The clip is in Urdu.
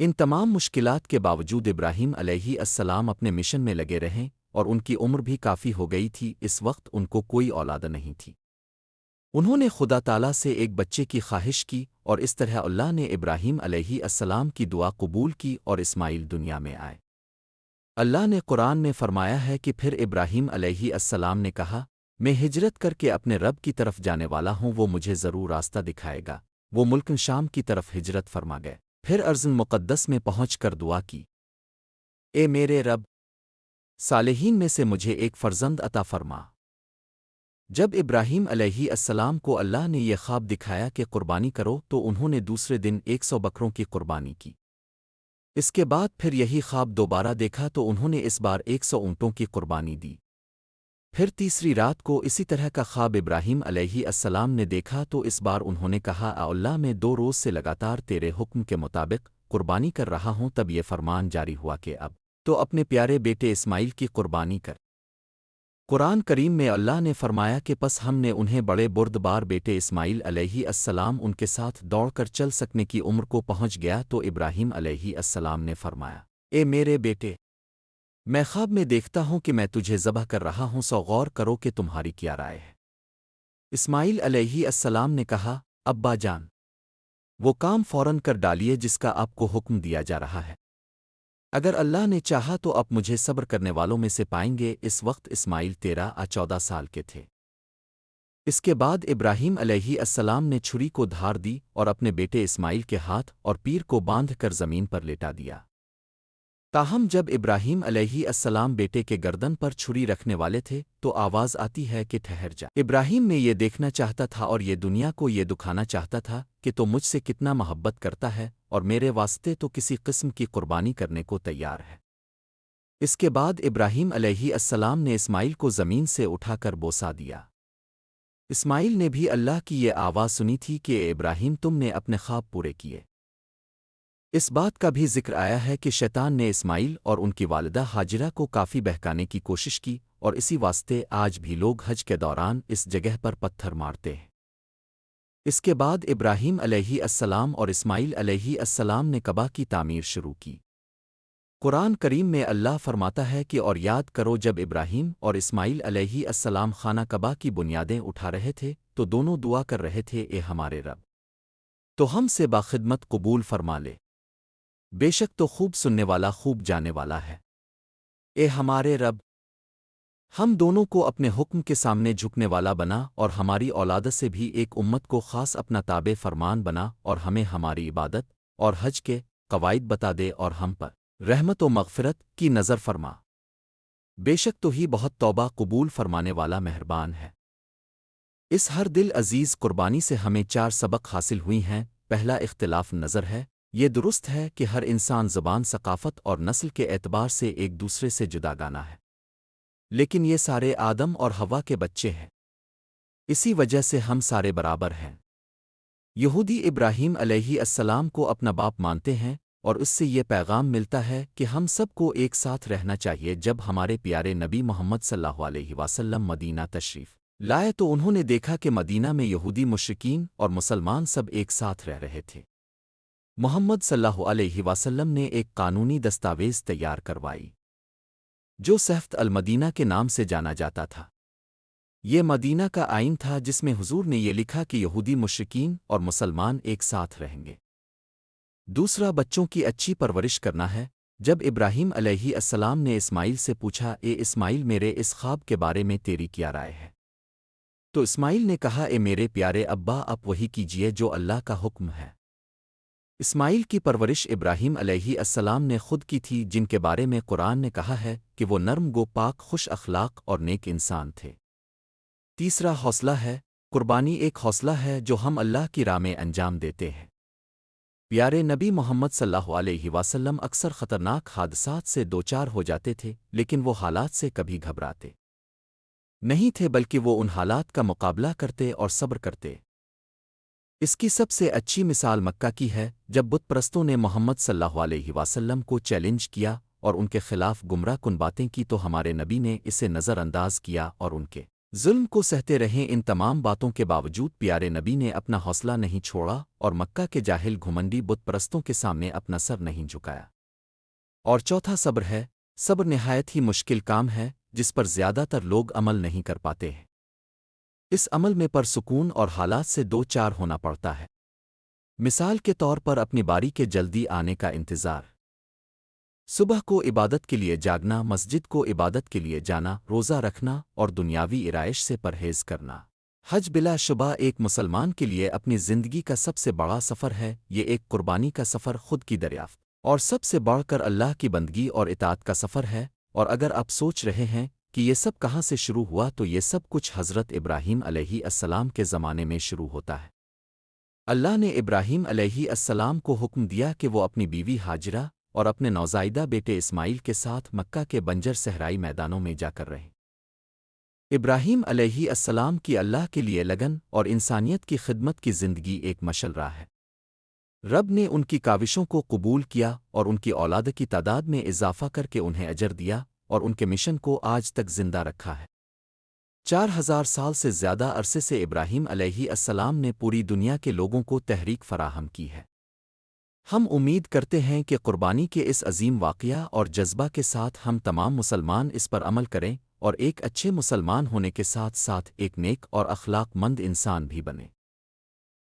ان تمام مشکلات کے باوجود ابراہیم علیہ السلام اپنے مشن میں لگے رہیں اور ان کی عمر بھی کافی ہو گئی تھی، اس وقت ان کو کوئی اولاد نہیں تھی۔ انہوں نے خدا تعالیٰ سے ایک بچے کی خواہش کی اور اس طرح اللہ نے ابراہیم علیہ السلام کی دعا قبول کی اور اسماعیل دنیا میں آئے۔ اللہ نے قرآن میں فرمایا ہے کہ پھر ابراہیم علیہ السلام نے کہا، میں ہجرت کر کے اپنے رب کی طرف جانے والا ہوں، وہ مجھے ضرور راستہ دکھائے گا۔ وہ ملک شام کی طرف ہجرت فرما گئے، پھر ارض مقدس میں پہنچ کر دعا کی، اے میرے رب، صالحین میں سے مجھے ایک فرزند عطا فرما۔ جب ابراہیم علیہ السلام کو اللہ نے یہ خواب دکھایا کہ قربانی کرو تو انہوں نے دوسرے دن 100 بکروں کی قربانی کی۔ اس کے بعد پھر یہی خواب دوبارہ دیکھا تو انہوں نے اس بار 100 اونٹوں کی قربانی دی۔ پھر تیسری رات کو اسی طرح کا خواب ابراہیم علیہ السلام نے دیکھا تو اس بار انہوں نے کہا، اے اللہ، میں 2 روز سے لگاتار تیرے حکم کے مطابق قربانی کر رہا ہوں۔ تب یہ فرمان جاری ہوا کہ اب تو اپنے پیارے بیٹے اسماعیل کی قربانی کر۔ قرآن کریم میں اللہ نے فرمایا کہ پس ہم نے انہیں بڑے بردبار بیٹے اسماعیل علیہ السلام ان کے ساتھ دوڑ کر چل سکنے کی عمر کو پہنچ گیا تو ابراہیم علیہ السلام نے فرمایا، اے میرے بیٹے، میں خواب میں دیکھتا ہوں کہ میں تجھے ذبح کر رہا ہوں، سو غور کرو کہ تمہاری کیا رائے ہے۔ اسماعیل علیہ السلام نے کہا، ابا جان، وہ کام فوراً کر ڈالیے جس کا آپ کو حکم دیا جا رہا ہے۔ اگر اللہ نے چاہا تو اب مجھے صبر کرنے والوں میں سے پائیں گے۔ اس وقت اسماعیل 13 یا 14 سال کے تھے۔ اس کے بعد ابراہیم علیہ السلام نے چھری کو دھار دی اور اپنے بیٹے اسماعیل کے ہاتھ اور پیر کو باندھ کر زمین پر لیٹا دیا۔ تاہم جب ابراہیم علیہ السلام بیٹے کے گردن پر چھری رکھنے والے تھے تو آواز آتی ہے کہ ٹھہر جا۔ ابراہیم نے یہ دیکھنا چاہتا تھا اور یہ دنیا کو یہ دکھانا چاہتا تھا کہ تو مجھ سے کتنا محبت کرتا ہے اور میرے واسطے تو کسی قسم کی قربانی کرنے کو تیار ہے۔ اس کے بعد ابراہیم علیہ السلام نے اسماعیل کو زمین سے اٹھا کر بوسا دیا۔ اسماعیل نے بھی اللہ کی یہ آواز سنی تھی کہ اے ابراہیم، تم نے اپنے خواب پورے کیے۔ اس بات کا بھی ذکر آیا ہے کہ شیطان نے اسماعیل اور ان کی والدہ ہاجرہ کو کافی بہکانے کی کوشش کی اور اسی واسطے آج بھی لوگ حج کے دوران اس جگہ پر پتھر مارتے ہیں۔ اس کے بعد ابراہیم علیہ السلام اور اسماعیل علیہ السلام نے کعبہ کی تعمیر شروع کی۔ قرآن کریم میں اللہ فرماتا ہے کہ اور یاد کرو جب ابراہیم اور اسماعیل علیہ السلام خانہ کعبہ کی بنیادیں اٹھا رہے تھے تو دونوں دعا کر رہے تھے، اے ہمارے رب، تو ہم سے باخدمت قبول فرما لے، بے شک تو خوب سننے والا خوب جانے والا ہے۔ اے ہمارے رب، ہم دونوں کو اپنے حکم کے سامنے جھکنے والا بنا اور ہماری اولاد سے بھی ایک امت کو خاص اپنا تابع فرمان بنا اور ہمیں ہماری عبادت اور حج کے قواعد بتا دے اور ہم پر رحمت و مغفرت کی نظر فرما، بے شک تو ہی بہت توبہ قبول فرمانے والا مہربان ہے۔ اس ہر دل عزیز قربانی سے ہمیں 4 سبق حاصل ہوئی ہیں۔ پہلا، اختلاف نظر ہے۔ یہ درست ہے کہ ہر انسان زبان، ثقافت اور نسل کے اعتبار سے ایک دوسرے سے جدا گانا ہے، لیکن یہ سارے آدم اور حوا کے بچے ہیں، اسی وجہ سے ہم سارے برابر ہیں۔ یہودی ابراہیم علیہ السلام کو اپنا باپ مانتے ہیں اور اس سے یہ پیغام ملتا ہے کہ ہم سب کو ایک ساتھ رہنا چاہیے۔ جب ہمارے پیارے نبی محمد صلی اللہ علیہ وسلم مدینہ تشریف لائے تو انہوں نے دیکھا کہ مدینہ میں یہودی مشرکین اور مسلمان سب ایک ساتھ رہ رہے تھے۔ محمد صلی اللہ علیہ وسلم نے ایک قانونی دستاویز تیار کروائی جو صحفۃ المدینہ کے نام سے جانا جاتا تھا۔ یہ مدینہ کا آئین تھا جس میں حضور نے یہ لکھا کہ یہودی مشرکین اور مسلمان ایک ساتھ رہیں گے۔ دوسرا، بچوں کی اچھی پرورش کرنا ہے۔ جب ابراہیم علیہ السلام نے اسماعیل سے پوچھا، اے اسماعیل، میرے اس خواب کے بارے میں تیری کیا رائے ہے؟ تو اسماعیل نے کہا، اے میرے پیارے ابا، آپ وہی کیجئے جو اللہ کا حکم ہے۔ اسماعیل کی پرورش ابراہیم علیہ السلام نے خود کی تھی، جن کے بارے میں قرآن نے کہا ہے کہ وہ نرم گو، پاک، خوش اخلاق اور نیک انسان تھے۔ تیسرا، حوصلہ ہے۔ قربانی ایک حوصلہ ہے جو ہم اللہ کی راہ میں انجام دیتے ہیں۔ پیارے نبی محمد صلی اللہ علیہ وسلم اکثر خطرناک حادثات سے دوچار ہو جاتے تھے، لیکن وہ حالات سے کبھی گھبراتے نہیں تھے، بلکہ وہ ان حالات کا مقابلہ کرتے اور صبر کرتے۔ اس کی سب سے اچھی مثال مکہ کی ہے، جب بت پرستوں نے محمد صلی اللہ علیہ وسلم کو چیلنج کیا اور ان کے خلاف گمراہ کن باتیں کی تو ہمارے نبی نے اسے نظر انداز کیا اور ان کے ظلم کو سہتے رہیں ان تمام باتوں کے باوجود پیارے نبی نے اپنا حوصلہ نہیں چھوڑا اور مکہ کے جاہل گھمنڈی بت پرستوں کے سامنے اپنا سر نہیں جھکایا۔ اور چوتھا صبر ہے۔ صبر نہایت ہی مشکل کام ہے جس پر زیادہ تر لوگ عمل نہیں کر پاتے ہیں۔ اس عمل میں پرسکون اور حالات سے دو چار ہونا پڑتا ہے۔ مثال کے طور پر اپنی باری کے جلدی آنے کا انتظار، صبح کو عبادت کے لیے جاگنا، مسجد کو عبادت کے لیے جانا، روزہ رکھنا اور دنیاوی عرائش سے پرہیز کرنا۔ حج بلا شبہ ایک مسلمان کے لیے اپنی زندگی کا سب سے بڑا سفر ہے۔ یہ ایک قربانی کا سفر، خود کی دریافت اور سب سے بڑھ کر اللہ کی بندگی اور اطاعت کا سفر ہے۔ اور اگر آپ سوچ رہے ہیں کہ یہ سب کہاں سے شروع ہوا، تو یہ سب کچھ حضرت ابراہیم علیہ السلام کے زمانے میں شروع ہوتا ہے۔ اللہ نے ابراہیم علیہ السلام کو حکم دیا کہ وہ اپنی بیوی ہاجرہ اور اپنے نوزائیدہ بیٹے اسماعیل کے ساتھ مکہ کے بنجر صحرائی میدانوں میں جا کر رہیں۔ ابراہیم علیہ السلام کی اللہ کے لیے لگن اور انسانیت کی خدمت کی زندگی ایک مشل راہ ہے۔ رب نے ان کی کاوشوں کو قبول کیا اور ان کی اولاد کی تعداد میں اضافہ کر کے انہیں اجر دیا اور ان کے مشن کو آج تک زندہ رکھا ہے۔ 4000 سال سے زیادہ عرصے سے ابراہیم علیہ السلام نے پوری دنیا کے لوگوں کو تحریک فراہم کی ہے۔ ہم امید کرتے ہیں کہ قربانی کے اس عظیم واقعہ اور جذبہ کے ساتھ ہم تمام مسلمان اس پر عمل کریں اور ایک اچھے مسلمان ہونے کے ساتھ ساتھ ایک نیک اور اخلاق مند انسان بھی بنیں۔